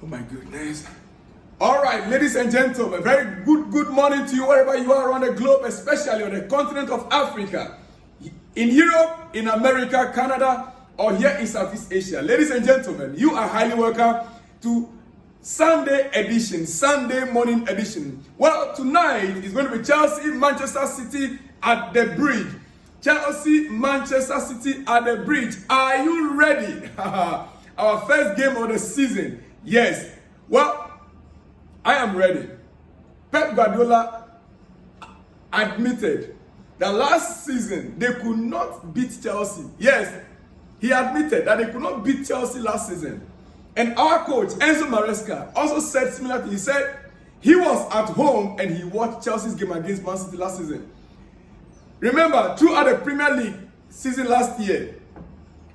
Oh my goodness. All right, ladies and gentlemen, very good morning to you wherever you are around the globe, especially on the continent of Africa, in Europe, in America, Canada, or here in Southeast Asia. Ladies and gentlemen, you are highly welcome to Sunday edition, Sunday morning edition. Well, tonight is going to be Chelsea, Manchester City at the bridge. Chelsea, Manchester City at the bridge. Are you ready? Our first game of the season. Yes. Well, I am ready. Pep Guardiola admitted that last season they could not beat Chelsea. Yes, he admitted that they could not beat Chelsea last season. And our coach, Enzo Maresca, also said similar thing. He said he was at home and he watched Chelsea's game against Man City last season. Remember, throughout the Premier League season last year,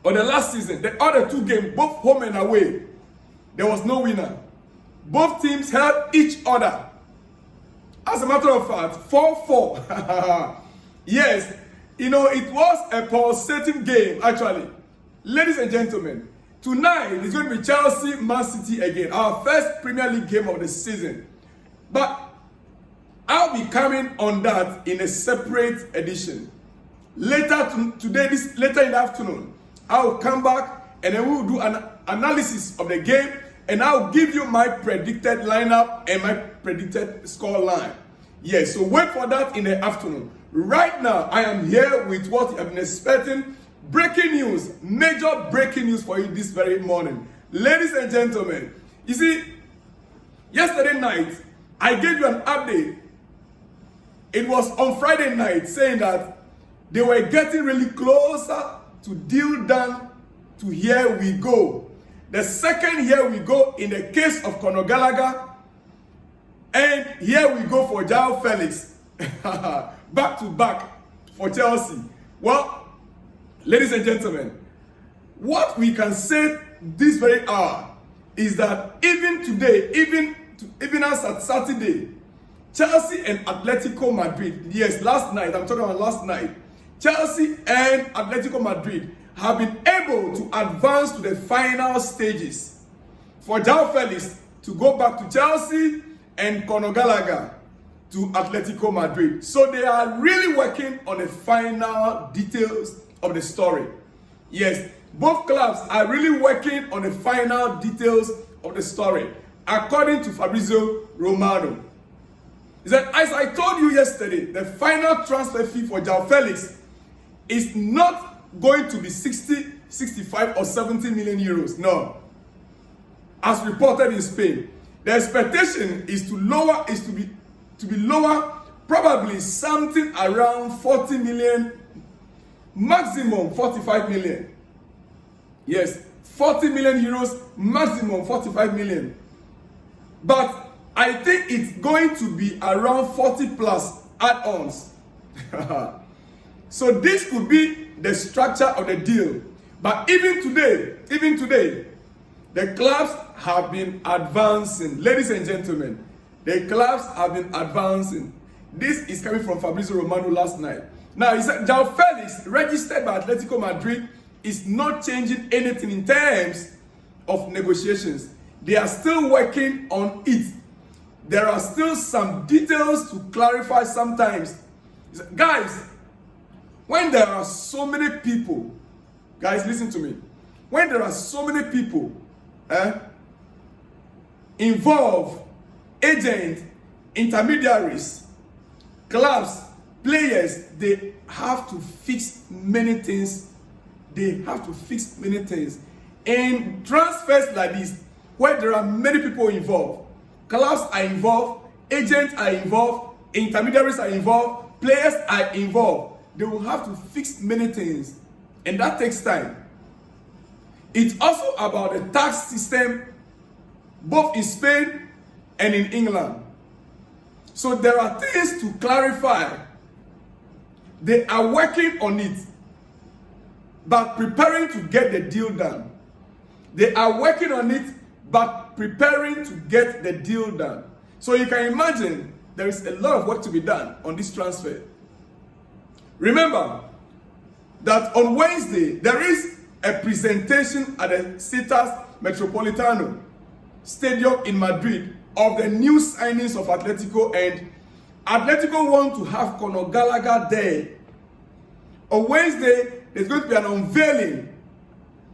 or the last season, the other two games, both home and away, there was no winner. Both teams held each other. As a matter of fact, 4-4. Yes, it was a pulsating game, actually. Ladies and gentlemen, tonight is going to be Chelsea, Man City again, our first Premier League game of the season. But I'll be coming on that in a separate edition. Later later in the afternoon, I'll come back and then we'll do an analysis of the game and I'll give you my predicted lineup and my predicted score line. Yes, so wait for that in the afternoon. Right now, I am here with what you have been expecting. Breaking news, major breaking news for you this very morning. Ladies and gentlemen, you see, yesterday night, I gave you an update. It was on Friday night saying that they were getting really closer to deal done to here we go. The second here we go in the case of Conor Gallagher, and here we go for Jaoa Felix. Back to back for Chelsea. Well, ladies and gentlemen, what we can say this very hour is that even today, even as at Saturday, Chelsea and Atletico Madrid, yes, last night, I'm talking about last night, Chelsea and Atletico Madrid have been able to advance to the final stages. For Jaoa Felix to go back to Chelsea and Conor Gallagher to Atletico Madrid. So they are really working on the final details of the story. Yes, both clubs are really working on the final details of the story, according to Fabrizio Romano. He said, as I told you yesterday, the final transfer fee for Jaoa Felix is not going to be 60, 65 or 70 million euros. No. As reported in Spain, the expectation is to be lower, probably something around 40 million, maximum 45 million. Yes, 40 million euros, maximum 45 million. But I think it's going to be around 40 plus add-ons. So this could be the structure of the deal. But even today, the clubs have been advancing. Ladies and gentlemen, the clubs have been advancing. This is coming from Fabrizio Romano last night. Now, he said Jaoa Felix, registered by Atletico Madrid, is not changing anything in terms of negotiations. They are still working on it. There are still some details to clarify sometimes. Guys, when there are so many people, guys, listen to me. When there are so many people involved, agents, intermediaries, clubs, players, they have to fix many things. They have to fix many things. In transfers like this, where there are many people involved, clubs are involved, agents are involved, intermediaries are involved, players are involved. They will have to fix many things, and that takes time. It's also about the tax system, both in Spain and in England. So there are things to clarify. They are working on it, but preparing to get the deal done. They are working on it, but preparing to get the deal done. So you can imagine there is a lot of work to be done on this transfer. Remember that on Wednesday, there is a presentation at the Citas Metropolitano. stadium in Madrid of the new signings of Atletico, and Atletico want to have Conor Gallagher there. On Wednesday, there's going to be an unveiling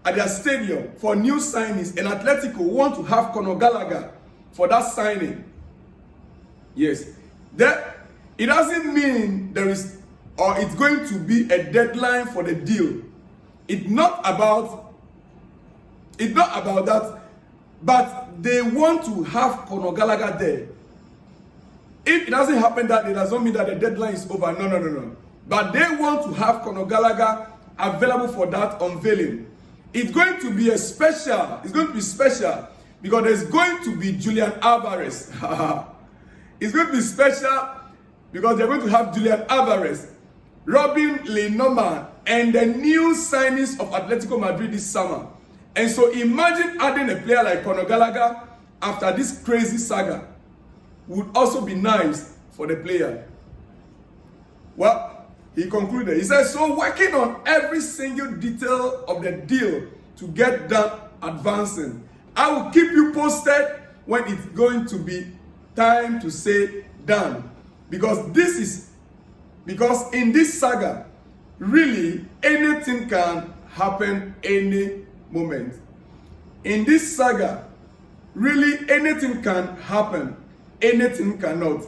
at their stadium for new signings, and Atletico want to have Conor Gallagher for that signing. Yes, that it doesn't mean there is or it's going to be a deadline for the deal. It's not about that, but they want to have Conor Gallagher there. If it doesn't happen that day, it doesn't mean that the deadline is over. No. But they want to have Conor Gallagher available for that unveiling. It's going to be special because there's going to be Julian Alvarez. It's going to be special because they're going to have Julian Alvarez, Robin Lenormand, and the new signings of Atletico Madrid this summer. And so imagine adding a player like Conor Gallagher after this crazy saga would also be nice for the player. Well, he concluded. He said, so working on every single detail of the deal to get that advancing. I will keep you posted when it's going to be time to say done. Because in this saga, really anything can happen any moment. In this saga, really anything can happen, anything cannot.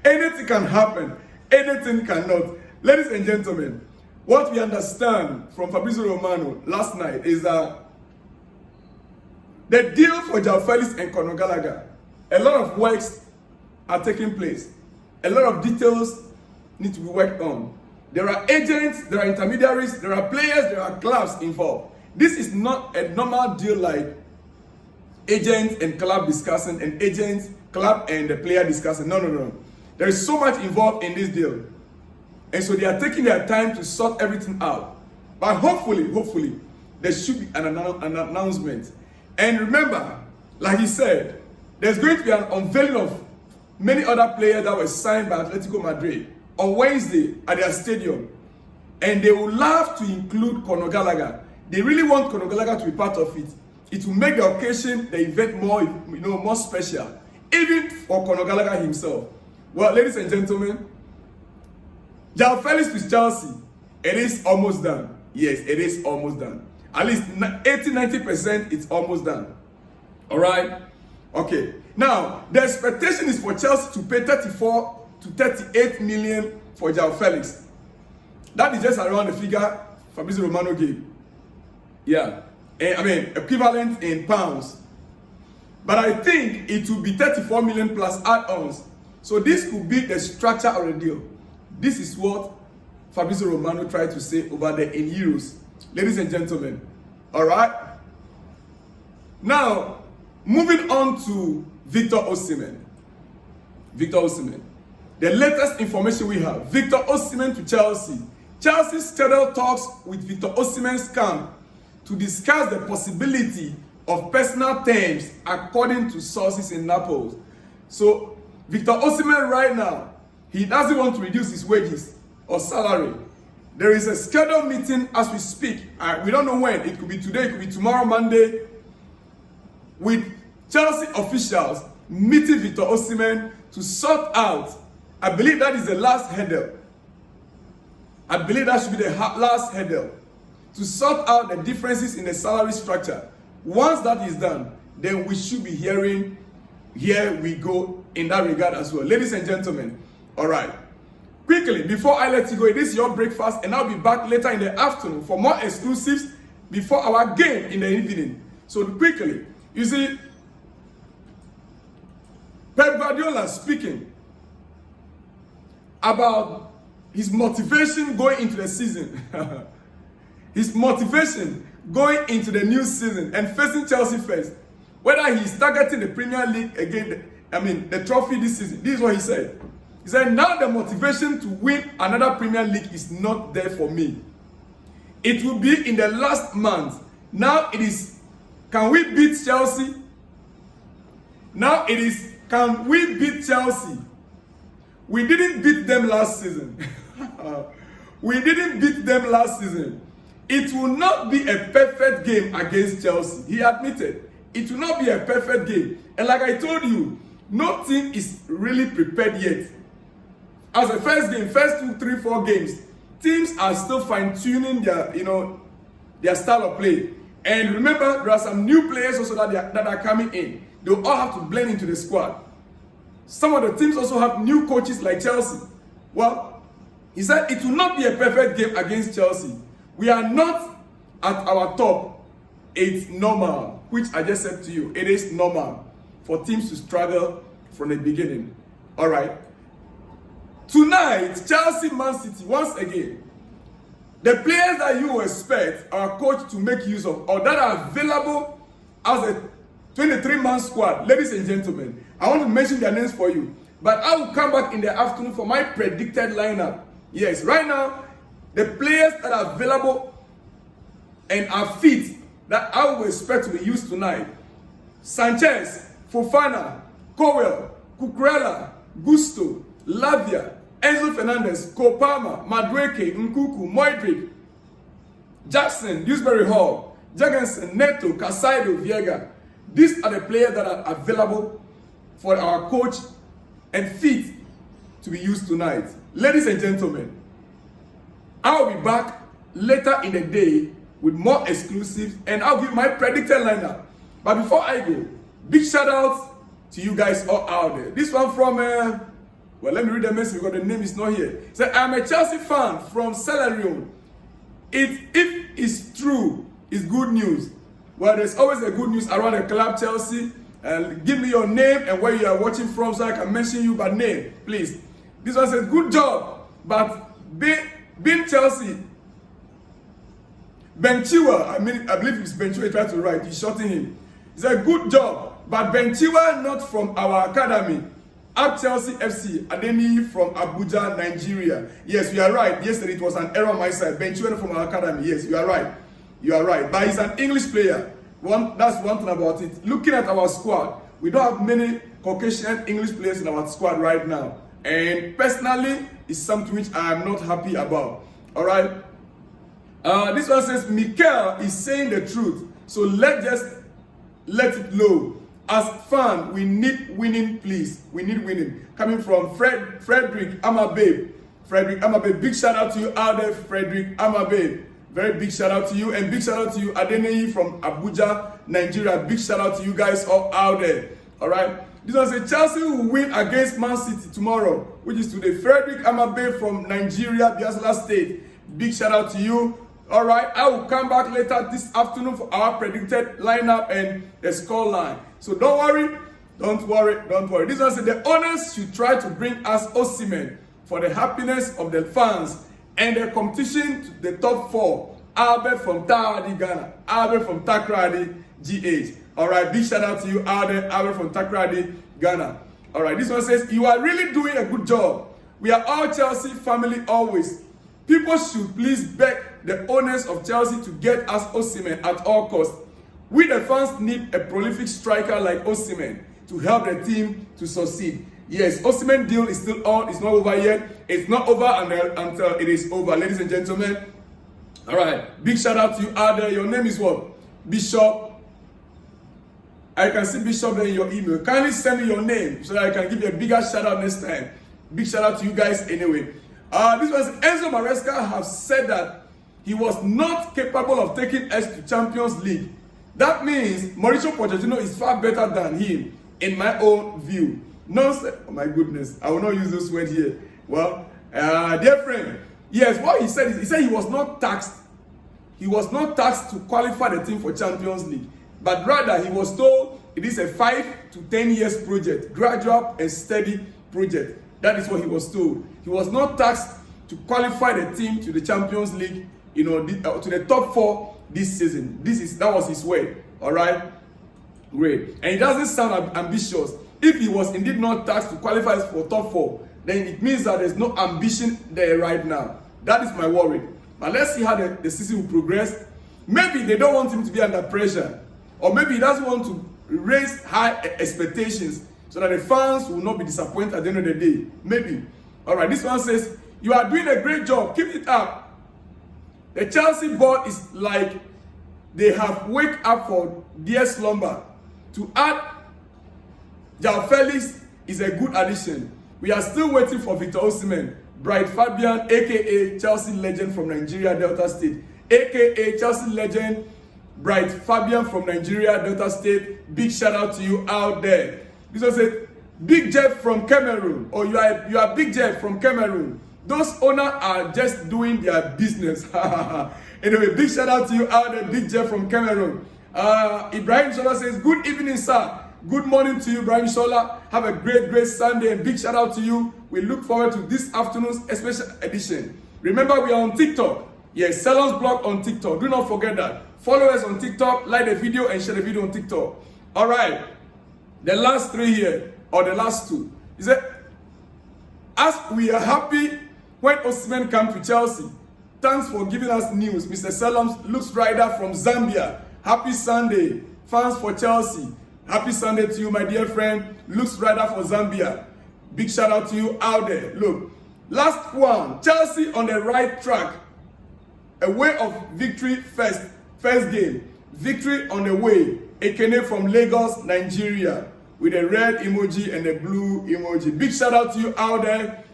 Anything can happen, anything cannot. Ladies and gentlemen, what we understand from Fabrizio Romano last night is that the deal for Jaoa Felix and Conor Gallagher, a lot of works are taking place. A lot of details need to be worked on. There are agents, there are intermediaries, there are players, there are clubs involved. This is not a normal deal like agent and club discussing and agent, club and the player discussing. No. There is so much involved in this deal. And so they are taking their time to sort everything out. But hopefully, there should be an announcement. And remember, like he said, there's going to be an unveiling of many other players that were signed by Atletico Madrid on Wednesday at their stadium. And they would love to include Conor Gallagher. They really want Conor Gallagher to be part of it. It will make the occasion, the event more special. Even for Conor Gallagher himself. Well, ladies and gentlemen, Jaoa Felix with Chelsea, it is almost done. Yes, it is almost done. At least 80-90% it's almost done. Alright? Okay. Now, the expectation is for Chelsea to pay 34 to 38 million for Jaoa Felix. That is just around the figure Fabrizio Romano gave. Yeah. Equivalent in pounds. But I think it will be 34 million plus add-ons. So this could be the structure of the deal. This is what Fabrizio Romano tried to say over there in euros. Ladies and gentlemen. Alright? Now, moving on to Victor Osimhen. The latest information we have. Victor Osimhen to Chelsea. Chelsea scheduled talks with Victor Osimhen's camp to discuss the possibility of personal terms according to sources in Naples. So, Victor Osimhen right now, he doesn't want to reduce his wages or salary. There is a scheduled meeting as we speak. We don't know when. It could be today, it could be tomorrow, Monday, with Chelsea officials meeting Victor Osimhen to sort out. I believe that is the last hurdle. I believe that should be the last hurdle. To sort out the differences in the salary structure. Once that is done, then we should be hearing, here we go in that regard as well. Ladies and gentlemen, all right. Quickly, before I let you go, it is your breakfast, and I'll be back later in the afternoon for more exclusives before our game in the evening. So quickly, you see, Pep Guardiola speaking about his motivation going into the season. His motivation going into the new season and facing Chelsea first. Whether he's targeting the Premier League again, the trophy this season. This is what he said. He said, now the motivation to win another Premier League is not there for me. It will be in the last month. Now it is, can we beat Chelsea? Now it is, can we beat Chelsea? We didn't beat them last season. We didn't beat them last season. It will not be a perfect game against Chelsea. He admitted. it will not be a perfect game. And like I told you, no team is really prepared yet. As a first game, first 2, 3, 4 games, teams are still fine-tuning their, their style of play. And remember, there are some new players also that are coming in. They'll all have to blend into the squad. Some of the teams also have new coaches like Chelsea. Well, he said it will not be a perfect game against Chelsea. We are not at our top. It's normal, which I just said to you. It is normal for teams to struggle from the beginning. All right. Tonight, Chelsea, Man City, once again, the players that you expect our coach to make use of or that are available as a 23-man squad, ladies and gentlemen, I want to mention their names for you. But I will come back in the afternoon for my predicted lineup. Yes, right now, the players that are available and are fit that I will expect to be used tonight. Sanchez, Fofana, Cowell, Cucurella, Gusto, Lavia, Enzo Fernandez, Kopama, Madueke, Nkuku, Moidrick, Jackson, Dewsbury Hall, Jorgensen, Neto, Casado, Viega. These are the players that are available for our coach and fit to be used tonight. Ladies and gentlemen, I will be back later in the day with more exclusives and I'll give my predicted lineup. But before I go, big shout out to you guys all out there. This one from, well, let me read the message because the name is not here. It said, I'm a Chelsea fan from Celerion. If it's true, it's good news. Well, there's always a good news around the club, Chelsea. And give me your name and where you are watching from so I can mention you by name, please. This one says, good job, but being Chelsea, Benchiwa, I believe it's Benchiwa he tried to write, he's shorting him. He said, good job, but Benchiwa not from our academy. At Chelsea FC, Adeni from Abuja, Nigeria. Yes, you are right. Yesterday it was an error on my side. Benchiwa from our academy. Yes, you are right. You are right. But he's an English player. That's one thing about it. Looking at our squad, we don't have many Caucasian English players in our squad right now. And personally, it's something which I am not happy about. All right. This one says, Mikel is saying the truth. So let's just let it low. As fan, we need winning, please. We need winning. Coming from Frederick Amabe. Frederick Amabe, big shout out to you out there, Frederick Amabe. Very big shout out to you, and big shout out to you, Adeneyi from Abuja, Nigeria. Big shout out to you guys all out there. All right. This one says Chelsea will win against Man City tomorrow, which is today. Frederick Amabe from Nigeria, Biafra State. Big shout out to you. All right. I will come back later this afternoon for our predicted lineup and the score line. So don't worry. Don't worry. Don't worry. This one says the owners should try to bring us Osimhen for the happiness of the fans and the competition to the top 4. Albert from Takrady, Ghana. Albert from Takrady, GH. All right, big shout out to you, Albert from Takrady, Ghana. All right, this one says, you are really doing a good job. We are all Chelsea family always. People should please beg the owners of Chelsea to get us Osimhen at all costs. We the fans need a prolific striker like Osimhen to help the team to succeed. Yes, Osimhen deal is still on. It's not over yet. It's not over until it is over, ladies and gentlemen. All right. Big shout out to you out there. Your name is what? Bishop. I can see Bishop there in your email. Kindly send me your name so that I can give you a bigger shout out next time. Big shout out to you guys anyway. This was Enzo Maresca have said that he was not capable of taking us to Champions League. That means Mauricio Pochettino is far better than him, in my own view. Nonsense. Oh my goodness, I will not use this word here. Well, dear friend, yes, what he said is he said he was not taxed. He was not taxed to qualify the team for Champions League, but rather he was told it is a 5 to 10 years project, gradual and steady project. That is what he was told. He was not taxed to qualify the team to the Champions League, to the top 4 this season. That was his word. All right, great. And it doesn't sound ambitious. If he was indeed not taxed to qualify for top 4, then it means that there's no ambition there right now. That is my worry. But let's see how the season will progress. Maybe they don't want him to be under pressure, or maybe he doesn't want to raise high expectations so that the fans will not be disappointed at the end of the day. Maybe. All right, this one says, you are doing a great job. Keep it up. The Chelsea board is like they have wake up for dear slumber. to add Joao Felix is a good addition. We are still waiting for Victor Osimhen, Bright Fabian, aka Chelsea legend from Nigeria, Delta State, aka Chelsea legend, Bright Fabian from Nigeria, Delta State. Big shout out to you out there. This was a Big Jeff from Cameroon, or you are Big Jeff from Cameroon. Those owners are just doing their business. Anyway, big shout out to you out there, Big Jeff from Cameroon. Ibrahim Shola says, good evening, sir. Good morning to you, Ibrahim Shola. Have a great Sunday, and big shout out to you. We look forward to this afternoon's special edition. Remember, we are on TikTok. Yes, Salon's blog on TikTok. Do not forget that. Follow us on TikTok, like the video, and share the video on TikTok. All right. The last three here, or the last two, is that as we are happy when Osimhen came to Chelsea. Thanks for giving us news, Mr. Salom's Looks Rider from Zambia. Happy Sunday, fans for Chelsea. Happy Sunday to you, my dear friend, Looks Rider for Zambia. Big shout out to you out there. Look, last one, Chelsea on the right track. A way of victory first game. Victory on the way. Ekene from Lagos, Nigeria, with a red emoji and a blue emoji. Big shout out to you out there.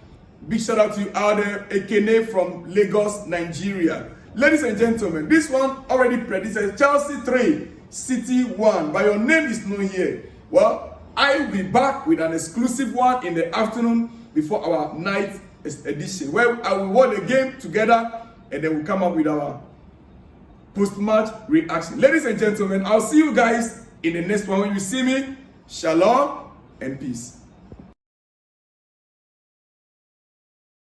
Big shout out to you out there. Ekene from Lagos, Nigeria. Ladies and gentlemen, this one already predicted Chelsea 3, City 1, but your name is not here. Well, I will be back with an exclusive one in the afternoon before our night edition, where I will watch the game together and then we'll come up with our post-match reaction. Ladies and gentlemen, I'll see you guys in the next one. When you see me, shalom and peace.